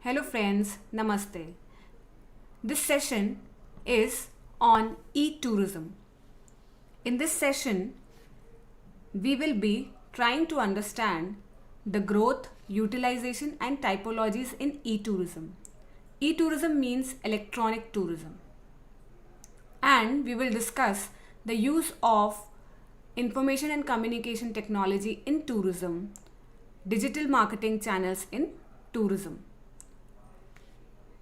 Hello friends, Namaste. This session is on e-tourism. In this session, we will be trying to understand the growth, utilization and typologies in e-tourism. E-tourism means electronic tourism. And we will discuss the use of information and communication technology in tourism, digital marketing channels in tourism.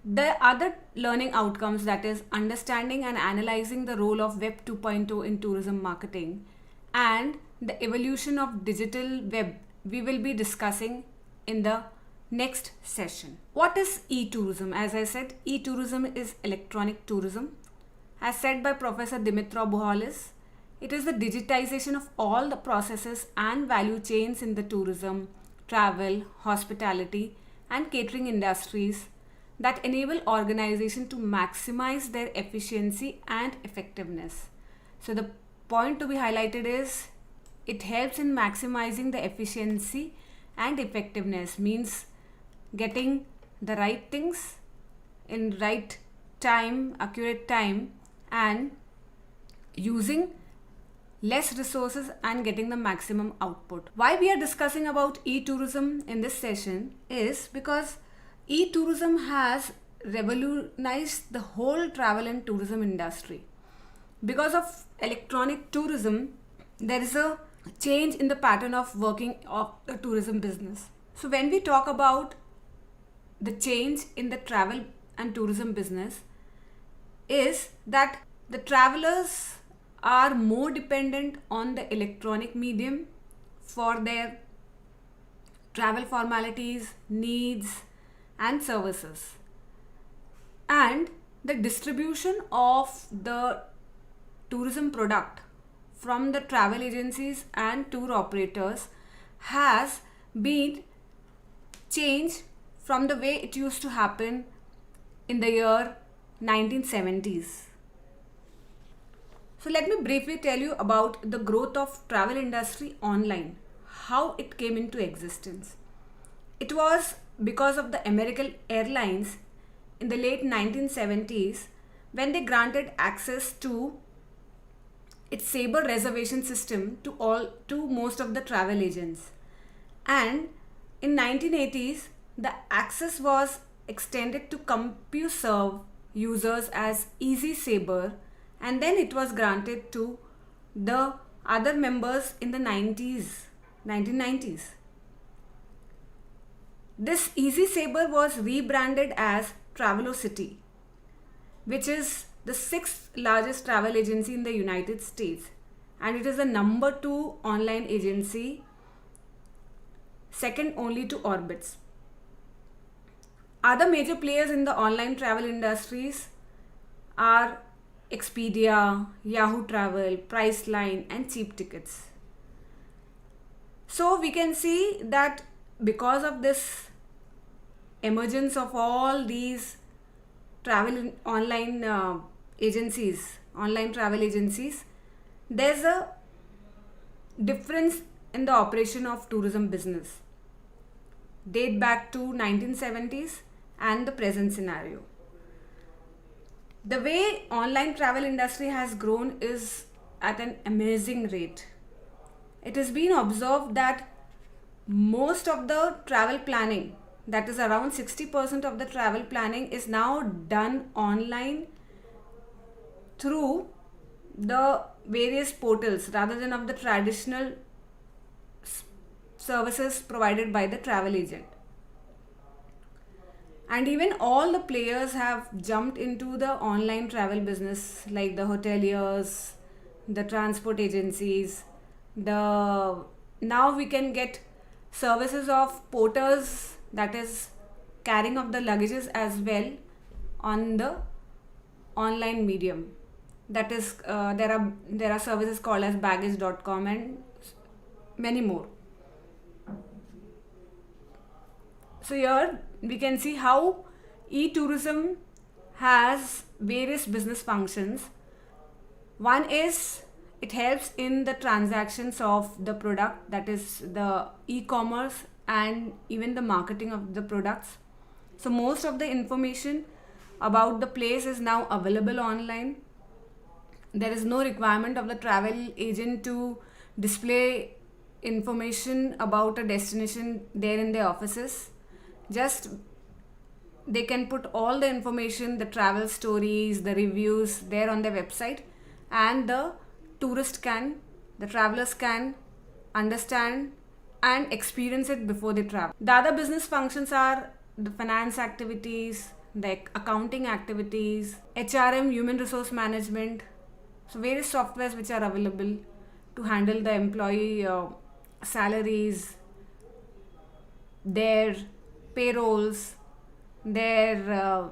The other learning outcomes, that is understanding and analyzing the role of Web 2.0 in tourism marketing and the evolution of digital web, we will be discussing in the next session. What is e-tourism? As I said, e-tourism is electronic tourism. As said by Professor Buhalis, it is the digitization of all the processes and value chains in the tourism, travel, hospitality and catering industries that enable organizations to maximize their efficiency and effectiveness. So the point to be highlighted is it helps in maximizing the efficiency and effectiveness, means getting the right things in right time, accurate time, and using less resources and getting the maximum output. Why we are discussing about e-tourism in this session is because e-tourism has revolutionized the whole travel and tourism industry. Because of electronic tourism, there is a change in the pattern of working of the tourism business. So when we talk about the change in the travel and tourism business, is that the travelers are more dependent on the electronic medium for their travel formalities, needs and services, and the distribution of the tourism product from the travel agencies and tour operators has been changed from the way it used to happen in the year 1970s. So let me briefly tell you about the growth of travel industry online, how it came into existence. It was because of the American Airlines in the late 1970s when they granted access to its Sabre reservation system to most of the travel agents. And in 1980s, the access was extended to CompuServe users as Easy Sabre, and then it was granted to the other members in the 1990s. This Easy Sabre was rebranded as Travelocity, which is the 6th largest travel agency in the United States, and it is the number 2 online agency, second only to Orbitz. Other major players in the online travel industries are Expedia, Yahoo Travel, Priceline and Cheap Tickets. So we can see that because of this emergence of all these travel online travel agencies, there's a difference in the operation of tourism business date back to 1970s and the present scenario. The way online travel industry has grown is at an amazing rate. It has been observed that most of the travel planning, that is around 60% of the travel planning, is now done online through the various portals rather than of the traditional services provided by the travel agent. And even all the players have jumped into the online travel business, like the hoteliers, the transport agencies. Now we can get services of porters, that is carrying of the luggages as well, on the online medium. That is there are services called as baggage.com and many more. So here we can see how e-tourism has various business functions. One is it helps in the transactions of the product, that is the e-commerce and even the marketing of the products. So most of the information about the place is now available online. There is no requirement of the travel agent to display information about a destination there in their offices. Just they can put all the information, the travel stories, the reviews there on their website, and the travelers can understand and experience it before they travel. The other business functions are the finance activities, the accounting activities, HRM, human resource management. So various softwares which are available to handle the employee salaries, their payrolls, their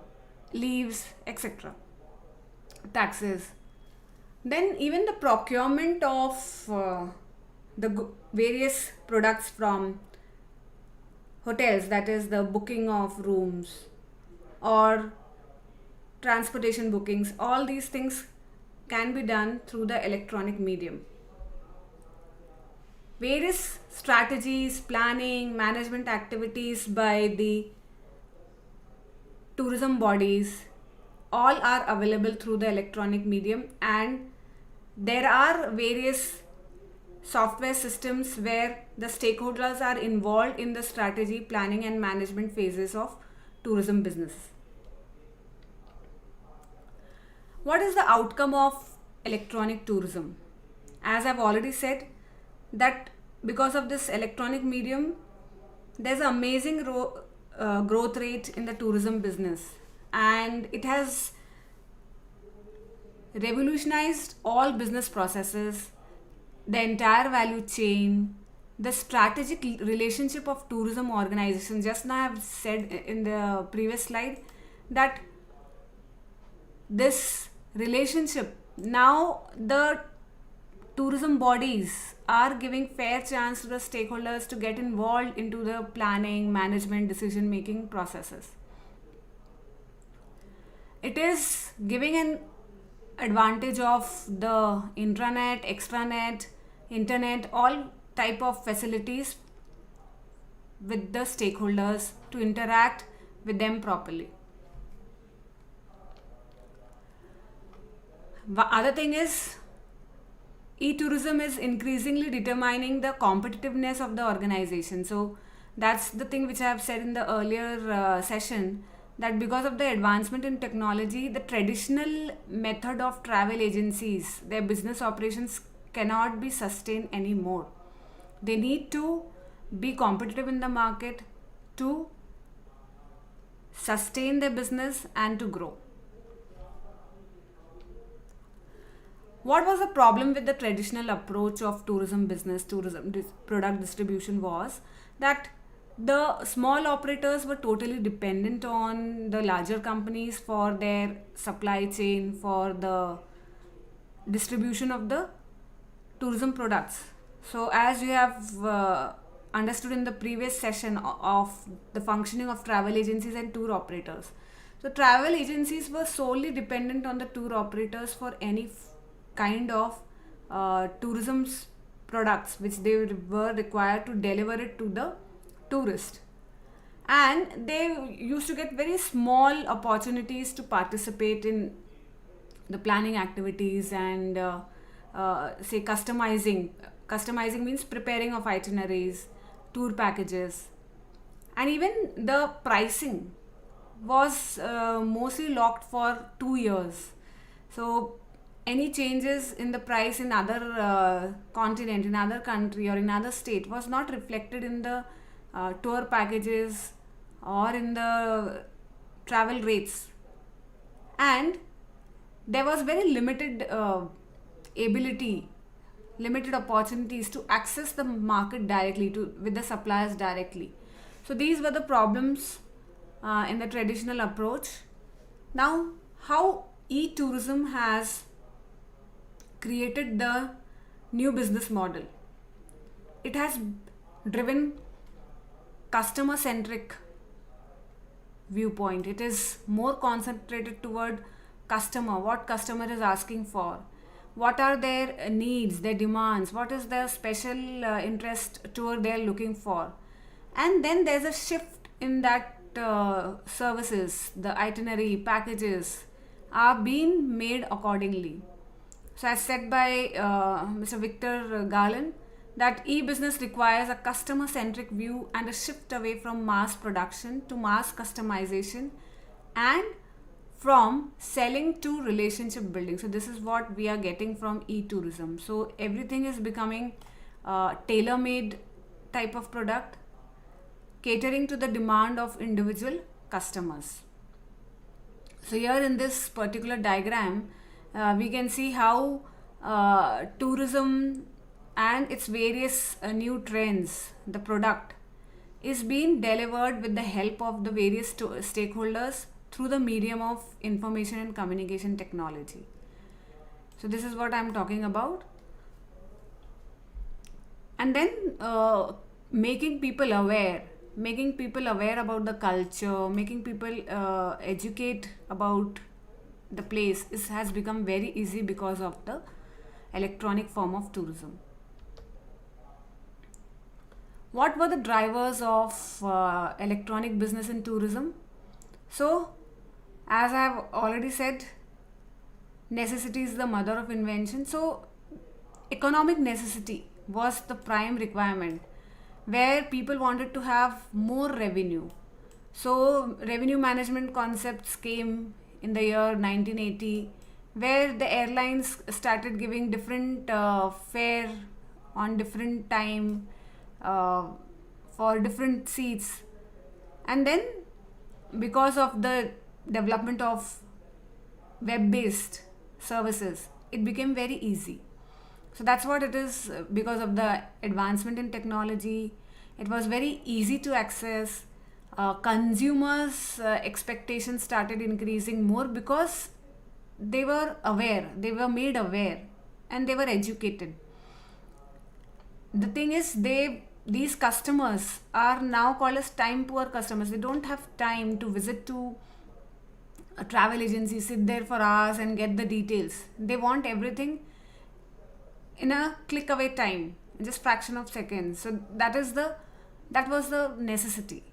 leaves, etc., taxes. Then even the procurement of various products from hotels, that is the booking of rooms or transportation bookings, all these things can be done through the electronic medium. Various strategies, planning, management activities by the tourism bodies all are available through the electronic medium, and there are various software systems where the stakeholders are involved in the strategy, planning and management phases of tourism business. What is the outcome of electronic tourism? As I've already said, that because of this electronic medium, there's an amazing growth rate in the tourism business, and it has revolutionized all business processes, the entire value chain, the strategic relationship of tourism organizations. Just now I've said in the previous slide that this relationship, now the tourism bodies are giving fair chance to the stakeholders to get involved into the planning, management, decision making processes. It is giving an advantage of the intranet, extranet, internet, all type of facilities with the stakeholders to interact with them properly. Other thing is, e-tourism is increasingly determining the competitiveness of the organization. So that's the thing which I have said in the earlier session, that because of the advancement in technology, the traditional method of travel agencies, their business operations cannot be sustained anymore. They need to be competitive in the market to sustain their business and to grow. What was the problem with the traditional approach of tourism business, product distribution, was that the small operators were totally dependent on the larger companies for their supply chain, for the distribution of the tourism products. So as you have understood in the previous session of the functioning of travel agencies and tour operators. So travel agencies were solely dependent on the tour operators for any kind of tourism products which they were required to deliver it to the tourist, and they used to get very small opportunities to participate in the planning activities and say customizing means preparing of itineraries, tour packages, and even the pricing was mostly locked for 2 years. So any changes in the price in other continent, in other country or in other state was not reflected in the tour packages or in the travel rates, and there was very limited limited opportunities to access the market directly with the suppliers directly. So these were the problems in the traditional approach. Now, how e-tourism has created the new business model? It has driven customer centric viewpoint. It is more concentrated toward customer, what customer is asking for, what are their needs, their demands, what is their special interest tour they are looking for, and then there's a shift in that services, the itinerary, packages are being made accordingly. So, as said by Mr. Victor Garland, that e-business requires a customer-centric view and a shift away from mass production to mass customization and from selling to relationship building. So this is what we are getting from e-tourism. So everything is becoming tailor-made type of product, catering to the demand of individual customers. So here in this particular diagram, we can see how tourism and its various new trends, the product, is being delivered with the help of the various stakeholders through the medium of information and communication technology. So this is what I'm talking about. And then making people aware about the culture, making people educate about the place has become very easy because of the electronic form of tourism. What were the drivers of electronic business in tourism? So, as I have already said, necessity is the mother of invention. So, economic necessity was the prime requirement, where people wanted to have more revenue. So, revenue management concepts came in the year 1980, where the airlines started giving different fare on different time for different seats. And then because of the development of web-based services, it became very easy. So that's what it is. Because of the advancement in technology, it was very easy to access. Consumers' expectations started increasing more because they were aware, they were made aware, and they were educated. The thing is, these customers are now called as time poor customers. They don't have time to visit to a travel agency, sit there for hours and get the details. They want everything in a click away time, just fraction of seconds. So that was the necessity.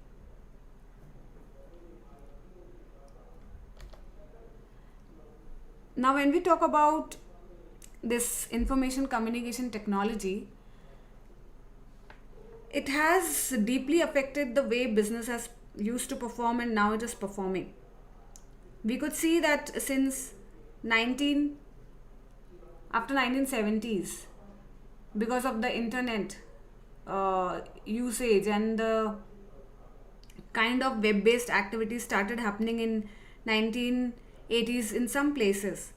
Now when we talk about this information communication technology, it has deeply affected the way business has used to perform, and now it is performing. We could see that since after 1970s, because of the internet usage and the kind of web-based activities started happening in 1980s in some places,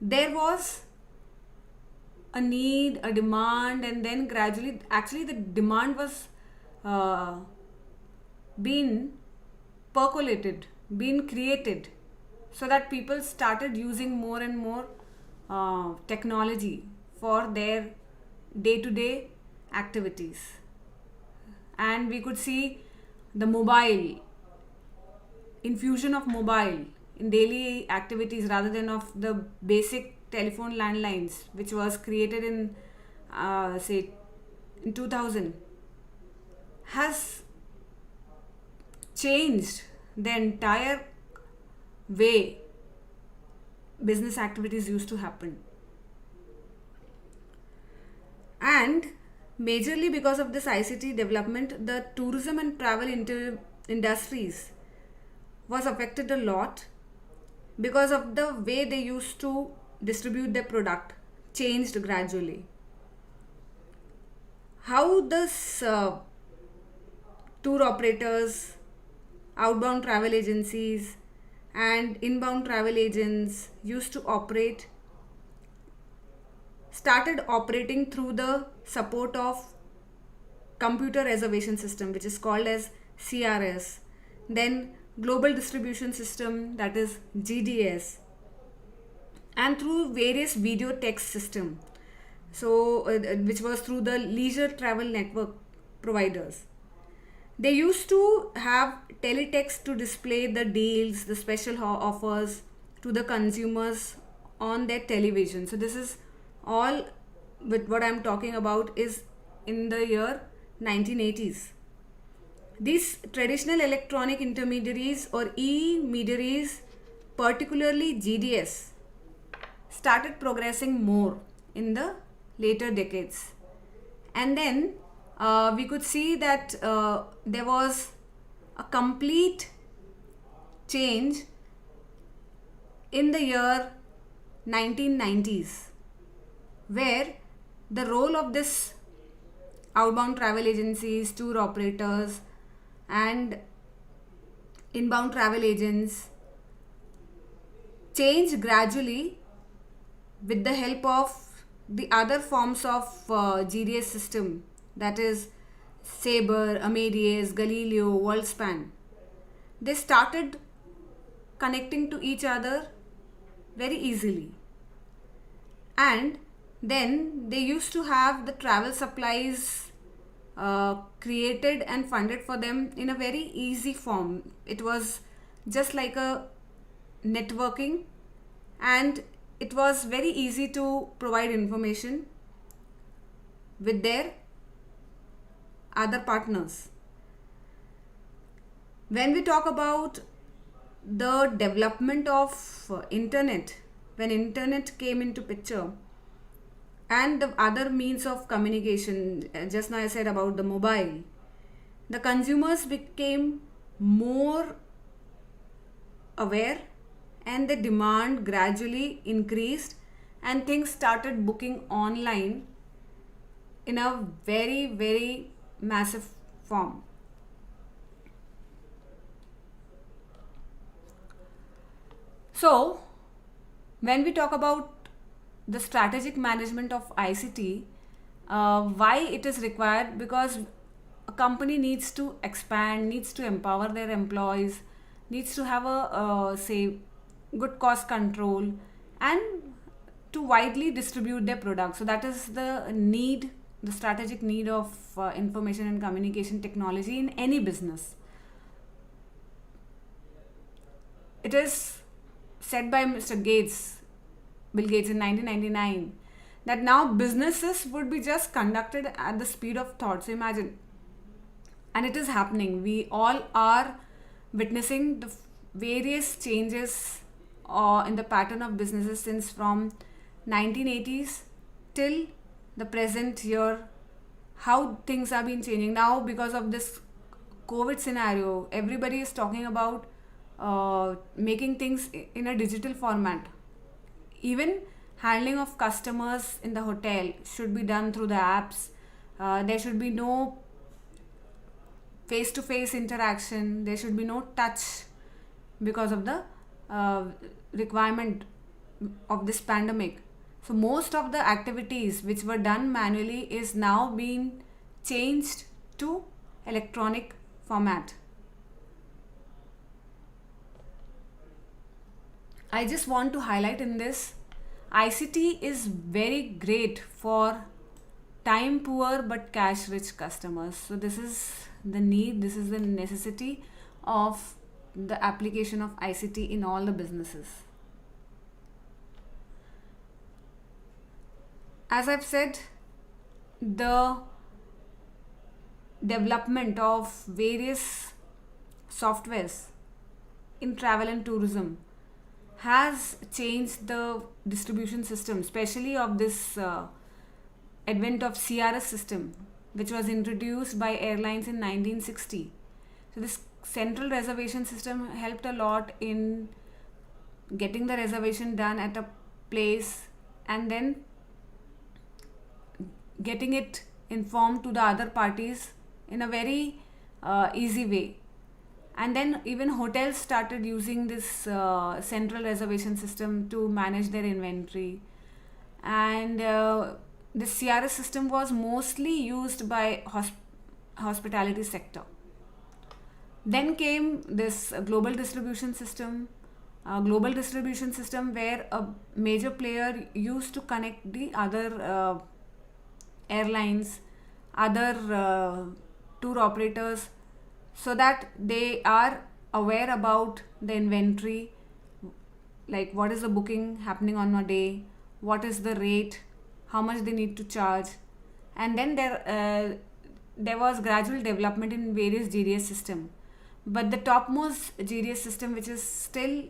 there was a need, a demand, and then gradually, actually the demand was being percolated, being created, so that people started using more and more technology for their day-to-day activities. And we could see the infusion of mobile in daily activities rather than of the basic telephone landlines, which was created in say in 2000, has changed the entire way business activities used to happen. And majorly because of this ICT development, the tourism and travel industries was affected a lot because of the way they used to distribute their product changed gradually. How this tour operators, outbound travel agencies and inbound travel agents used to operate started operating through the support of computer reservation system, which is called as CRS, then global distribution system, that is GDS, and through various video text system, so which was through the leisure travel network providers. They used to have teletext to display the deals, the special offers to the consumers on their television. So this is all with what I'm talking about is in the year 1980s. These traditional electronic intermediaries or e-mediaries, particularly GDS, started progressing more in the later decades. And then we could see that there was a complete change in the year 1990s, where the role of this outbound travel agencies, tour operators, and inbound travel agents changed gradually with the help of the other forms of GDS system, that is Sabre, Amadeus, Galileo, Worldspan. They started connecting to each other very easily. And then they used to have the travel supplies created and funded for them in a very easy form. It was just like a networking, and it was very easy to provide information with their other partners. When we talk about the development of internet, when internet came into picture and the other means of communication, just now I said about the mobile, the consumers became more aware and the demand gradually increased and things started booking online in a very, very massive form. So, when we talk about the strategic management of ICT, why it is required? Because a company needs to expand, needs to empower their employees, needs to have a say good cost control, and to widely distribute their products. So that is the need, the strategic need of information and communication technology in any business. It is said by Mr. Gates, Bill Gates in 1999, that now businesses would be just conducted at the speed of thought. So imagine, and it is happening. We all are witnessing the various changes in the pattern of businesses since from 1980s till the present year. How things have been changing now because of this COVID scenario. Everybody is talking about making things in a digital format. Even handling of customers in the hotel should be done through the apps. There should be no face-to-face interaction. There should be no touch because of the requirement of this pandemic. So most of the activities which were done manually is now being changed to electronic format. I just want to highlight in this, ICT is very great for time poor but cash rich customers. So this is the need, this is the necessity of the application of ICT in all the businesses. As I've said, the development of various softwares in travel and tourism has changed the distribution system, especially of this advent of CRS system, which was introduced by airlines in 1960. So this central reservation system helped a lot in getting the reservation done at a place and then getting it informed to the other parties in a very easy way. And then even hotels started using this central reservation system to manage their inventory. And this CRS system was mostly used by hospitality sector. Then came this global distribution system. Global distribution system where a major player used to connect the other airlines, other tour operators, so that they are aware about the inventory, like what is the booking happening on a day, what is the rate, how much they need to charge. And then there was gradual development in various GDS system, but the topmost GDS system which is still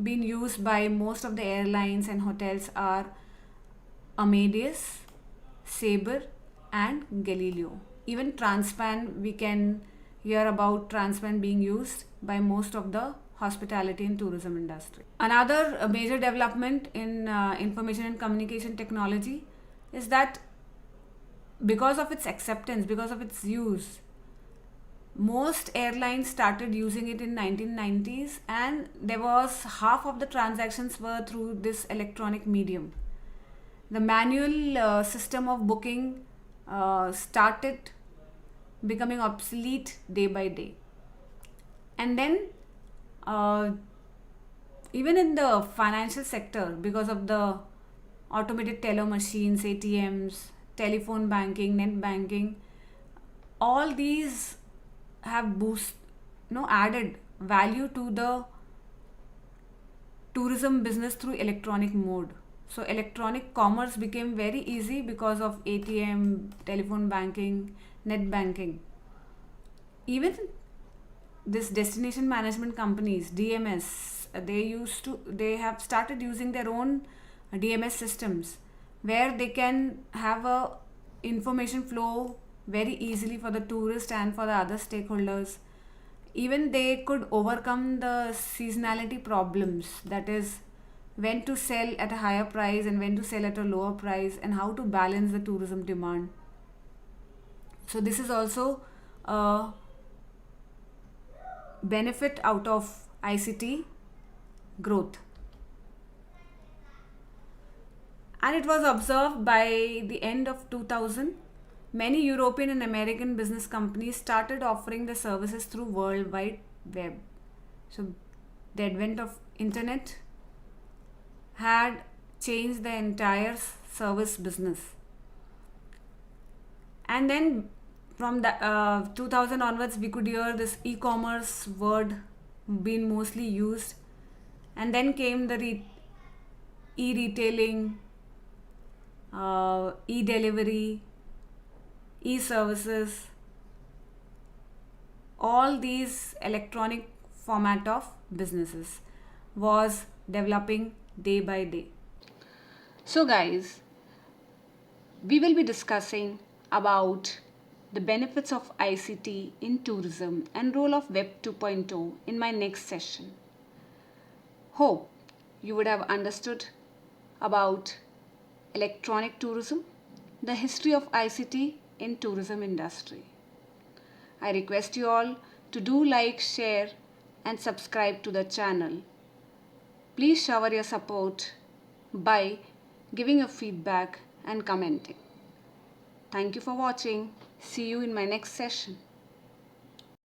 being used by most of the airlines and hotels are Amadeus, Sabre, and Galileo. Even Transpan, we can hear about Transpan being used by most of the hospitality and tourism industry. Another major development in information and communication technology is that because of its acceptance, because of its use, most airlines started using it in 1990s, and there was half of the transactions were through this electronic medium. The manual system of booking started becoming obsolete day by day. And then uh, even in the financial sector, because of the automated teller machines, ATMs, telephone banking, net banking, all these have added value to the tourism business through electronic mode. So electronic commerce became very easy because of ATM, telephone banking, net banking. Even this destination management companies, DMS, they have started using their own DMS systems where they can have a information flow very easily for the tourist and for the other stakeholders. Even they could overcome the seasonality problems, that is when to sell at a higher price and when to sell at a lower price, and how to balance the tourism demand. So this is also a benefit out of ICT growth. And it was observed by the end of 2000, many European and American business companies started offering their services through World Wide Web. So the advent of internet had changed the entire service business. And then from the 2000 onwards, we could hear this e-commerce word being mostly used. And then came the e-retailing, e-delivery, e-services. All these electronic format of businesses was developing day by day. So guys, we will be discussing about the benefits of ICT in tourism and role of Web 2.0 in my next session. Hope you would have understood about electronic tourism, the history of ICT in tourism industry. I request you all to do like, share and subscribe to the channel. Please shower your support by giving your feedback and commenting. Thank you for watching. See you in my next session.